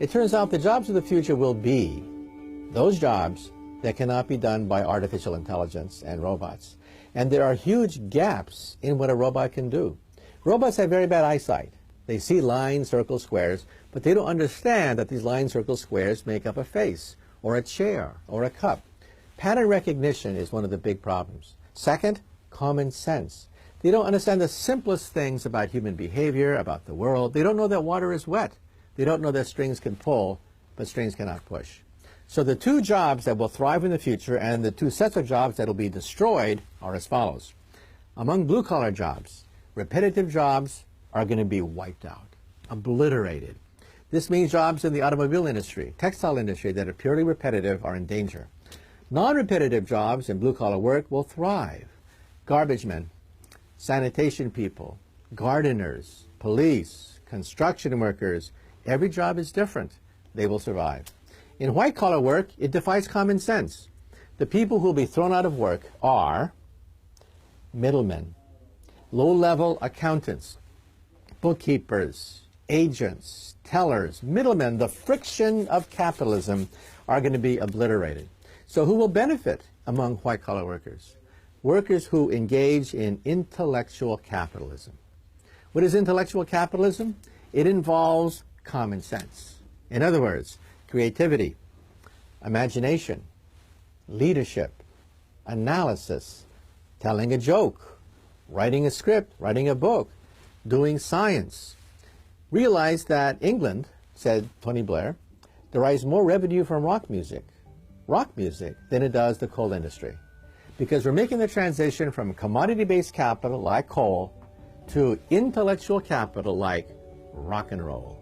It turns out the jobs of the future will be those jobs that cannot be done by artificial intelligence and robots. And there are huge gaps in what a robot can do. Robots have very bad eyesight. They see lines, circles, squares, but they don't understand that these lines, circles, squares make up a face, or a chair, or a cup. Pattern recognition is one of the big problems. Second, common sense. They don't understand the simplest things about human behavior, about the world. They don't know that water is wet. They don't know that strings can pull, but strings cannot push. So the two jobs that will thrive in the future and the two sets of jobs that will be destroyed are as follows. Among blue-collar jobs, repetitive jobs are going to be wiped out, obliterated. This means jobs in the automobile industry, textile industry that are purely repetitive are in danger. Non-repetitive jobs in blue-collar work will thrive. Garbage men, sanitation people, gardeners, police, construction workers, every job is different. They will survive. In white-collar work, it defies common sense. The people who will be thrown out of work are middlemen, low-level accountants, bookkeepers, agents, tellers, middlemen. The friction of capitalism are going to be obliterated. So who will benefit among white-collar workers? Workers who engage in intellectual capitalism. What is intellectual capitalism? It involves common sense. In other words, creativity, imagination, leadership, analysis, telling a joke, writing a script, writing a book, doing science. Realize that England, said Tony Blair, derives more revenue from rock music than it does the coal industry. Because we're making the transition from commodity-based capital like coal to intellectual capital like rock and roll.